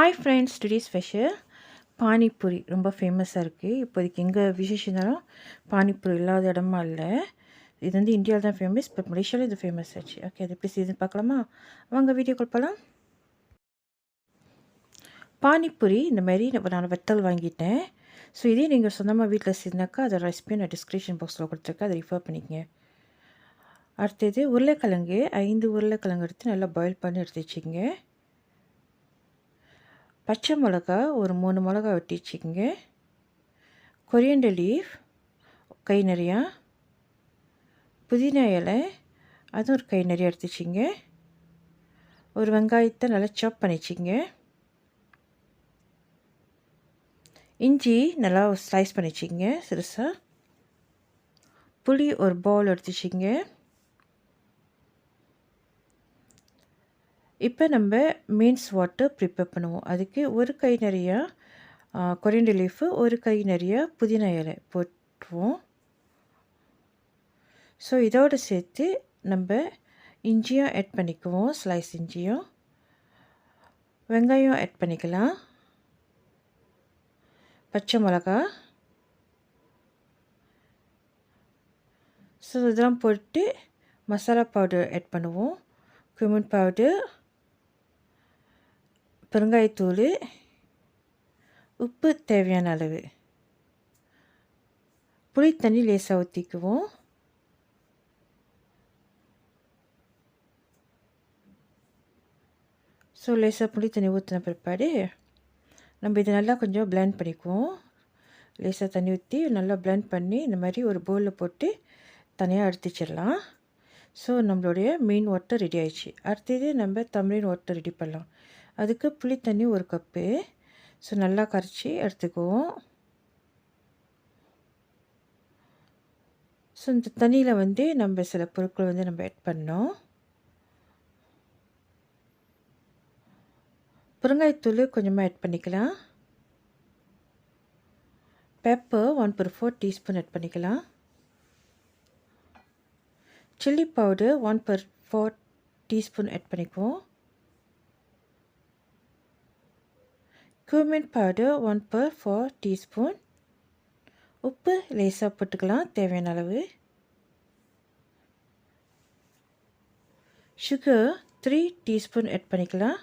Hi friends, today special panipuri ரொம்ப ஃபேமஸாக இருக்குது. இப்போதைக்கு எங்கே விசேஷனாலும் பானிபூரி இல்லாத இடமா இல்லை. இது வந்து இந்தியாவில் தான் ஃபேமஸ், பட் மலேசியாவில் இது ஃபேமஸ் ஆச்சு. ஓகே, அது எப்படி செய்யுதுன்னு பார்க்கலாமா? வாங்க வீடியோக்குள் போகலாம். பானிபூரி இந்த மாதிரி நான் வெத்தல் வாங்கிட்டேன். ஸோ இதே நீங்கள் சொந்தமாக வீட்டில் செய்தாக்கா அதை ரெசிபியை நான் டிஸ்கிரிப்ஷன் பாக்ஸில் கொடுத்துருக்கேன், அதை ரிஃபர் பண்ணிக்கங்க. அடுத்தது உருளைக்கிழங்கு 5 உருளைக்கிழங்கு எடுத்து நல்லா பாயில் பண்ணி எடுத்து வச்சுக்கோங்க. பச்சை மிளகா ஒரு 3 மிளகா வெட்டி வச்சுக்கோங்க. கொரியாண்டர் லீஃப் கை நிறையா, புதினா இலை அதுவும் ஒரு கை நிறையா எடுத்து வச்சுங்க. ஒரு வெங்காயத்தை நல்லா சாப் பண்ணி வச்சுங்க. இஞ்சி நல்லா ஸ்லைஸ் பண்ணி வச்சுங்க சிறுசாக. புளி ஒரு பவுல் எடுத்து வச்சுங்க. இப்போ நம்ம மீன்ஸ் வாட்டர் ப்ரிப்பேர் பண்ணுவோம். அதுக்கு ஒரு கை நிறையா கொரியாண்டர் லீஃபு, ஒரு கை நிறையா புதினா இலை போட்டுருவோம். ஸோ இதோடு சேர்த்து நம்ம இஞ்சியும் ஆட் பண்ணிக்குவோம், ஸ்லைஸ் இஞ்சியும். வெங்காயம் ஆட் பண்ணிக்கலாம். பச்சை மிளகா. ஸோ இதெல்லாம் போட்டு மசாலா பவுடர் ஆட் பண்ணுவோம். குமின் பவுடர், பெருங்காயத்தூள், உப்பு தேவையான அளவு, புளி தண்ணி லேசாக ஊற்றிக்குவோம். ஸோ லேசாக புளி தண்ணி ஊற்றின பிற்பாடு நம்ம இதை நல்லா கொஞ்சம் பிளெண்ட் பண்ணிக்குவோம். லேசாக தண்ணி ஊற்றி நல்லா பிளெண்ட் பண்ணி இந்த மாதிரி ஒரு பவுலில் போட்டு தனியாக எடுத்து வச்சிடலாம். ஸோ நம்மளுடைய மீன் வாட்டர் ரெடி ஆயிடுச்சு. அடுத்தது நம்ம தம்ரின் வாட்டர் ரெடி பண்ணலாம். அதுக்கு புளி தண்ணி ஒரு கப்பு. ஸோ நல்லா கரைச்சி எடுத்துக்குவோம். ஸோ இந்த தண்ணியில் வந்து நம்ம சில பொருட்கள் வந்து நம்ம ஆட் பண்ணோம். பெருங்காயத்தூள் கொஞ்சமாக ஆட் பண்ணிக்கலாம். பெப்பர் 1/4 டீஸ்பூன் ஆட் பண்ணிக்கலாம். சில்லி பவுடர் 1/4 டீஸ்பூன் ஆட் பண்ணிக்குவோம். cumin powder 1/4 teaspoon. உப்பு லேசாக போட்டுக்கலாம் தேவையான அளவு. சுகர் 3 டீஸ்பூன் ஆட் பண்ணிக்கலாம்.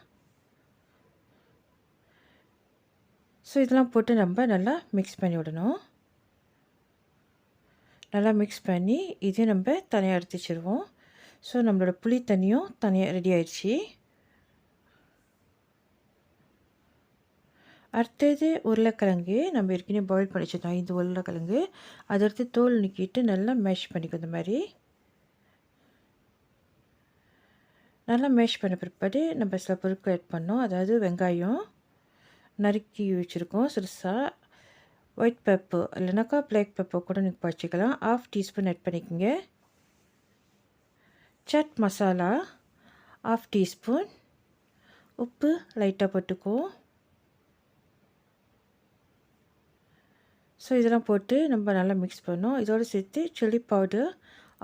ஸோ இதெல்லாம் போட்டு நம்ம நல்லா மிக்ஸ் பண்ணி விடணும். நல்லா மிக்ஸ் பண்ணி இதையும் நம்ம தனியாக எடுத்து வச்சுருவோம். ஸோ நம்மளோட புளி தண்ணியும் தனியாக ரெடி ஆயிடுச்சு. அடுத்தது உருளைக்கிழங்கு நம்ம ஏற்கனவே பாயில் பண்ணி வச்சுருந்தோம். 5 உருளைக்கிழங்கு அதை எடுத்து தோல் நீக்கிட்டு நல்லா மேஷ் பண்ணிக்கும். இந்த மாதிரி நல்லா மேஷ் பண்ண பிற்பாடு நம்ம சில பொருட்கள் ஆட் பண்ணோம். அதாவது வெங்காயம் நறுக்கி வச்சுருக்கோம் சிறுசாக. ஒயிட் பெப்பர் இல்லைனாக்கா பிளாக் பெப்பர் கூட நீங்கள் வச்சுக்கலாம். 1/2 டீஸ்பூன் ஆட் பண்ணிக்கோங்க. சாட் மசாலா 1/2 டீஸ்பூன். உப்பு லைட்டாக போட்டுக்குவோம். ஸோ இதெல்லாம் போட்டு நம்ம நல்லா மிக்ஸ் பண்ணோம். இதோடு சேர்த்து சில்லி பவுடர்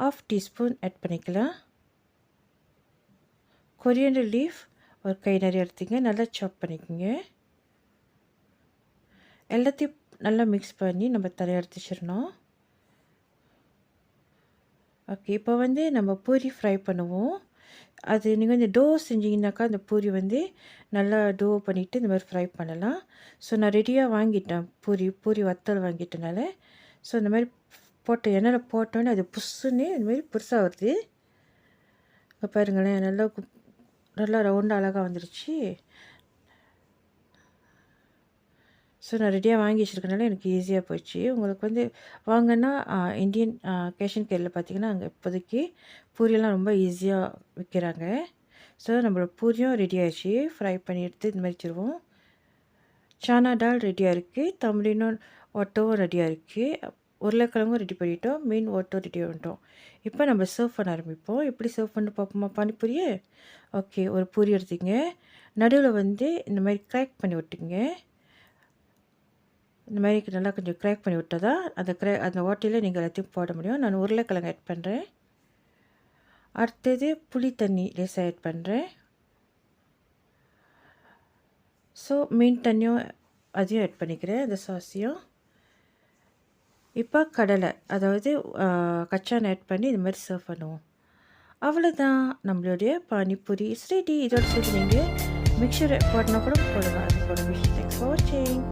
1/2 டீஸ்பூன் ஆட் பண்ணிக்கலாம். கொரியாண்டர் லீஃப் ஒரு கை நிறைய எடுத்துங்க, நல்லா சாப் பண்ணிக்கோங்க. எல்லாத்தையும் நல்லா மிக்ஸ் பண்ணி நம்ம தரையை எடுத்து வச்சிடணும். ஓகே, இப்போ வந்து நம்ம பூரி ஃப்ரை பண்ணுவோம். அது நீங்கள் வந்து டோ செஞ்சிங்கனாக்கா அந்த பூரி வந்து நல்லா டோ பண்ணிவிட்டு இந்த மாதிரி ஃப்ரை பண்ணலாம். ஸோ நான் ரெடியாக வாங்கிட்டேன் பூரி வத்தல் வாங்கிட்டனால. ஸோ இந்த மாதிரி போட்ட எண்ணெயில் போட்டோன்னே அது புஷ்ஷுன்னு இந்தமாரி பெருசாக வருது. இப்போ பாருங்களேன், நல்லா ரவுண்டாக அழகாக வந்துருச்சு. ஸோ நான் ரெடியாக வாங்கி வச்சுருக்கனால எனக்கு ஈஸியாக போச்சு. உங்களுக்கு வந்து வாங்கினா இந்தியன் கேஷ் அண்ட் கேரில் பார்த்திங்கன்னா அங்கே இப்போதைக்கு பூரியெல்லாம் ரொம்ப ஈஸியாக விற்கிறாங்க. ஸோ நம்மளோட பூரியும் ரெடி ஆகிடுச்சு. ஃப்ரை பண்ணி எடுத்து இந்த மாதிரி வச்சுருவோம். சானா டால் ரெடியாக இருக்குது. தம்ரின் வாட்டரும் ரெடியாக இருக்குது. உருளைக்கிழங்கும் ரெடி பண்ணிட்டோம். மீன் வாட்டரும் ரெடி பண்ணிட்டோம். இப்போ நம்ம சர்வ் பண்ண ஆரம்பிப்போம். எப்படி சர்வ் பண்ணி பார்ப்போமா பானிபூரியே? ஓகே, ஒரு பூரி எடுத்துங்க. நடுவில் வந்து இந்த மாதிரி கிராக் பண்ணி விட்டுங்க. இந்த மாதிரி நல்லா கொஞ்சம் கிராக் பண்ணி விட்டால் தான் அந்த ஓட்டையில் நீங்கள் எல்லாத்தையும் போட முடியும். நான் உருளைக்கிழங்கு ஆட் பண்ணுறேன். அடுத்தது புளி தண்ணி லேசாக ஆட் பண்ணுறேன். ஸோ மீன் தண்ணியும் அதையும் ஆட் பண்ணிக்கிறேன், அந்த சாஸையும். இப்போ கடலை, அதாவது கச்சான் ஆட் பண்ணி இது மாதிரி சர்வ் பண்ணுவோம். அவ்வளோதான், நம்மளுடைய பானிபூரி இஸ் ரெடி. இதோட சேர்த்து நீங்கள் மிக்சர் போடனா கூட போடலாம். அது போட விஷயம். தேங்க்ஸ் ஃபார் வாட்சிங்.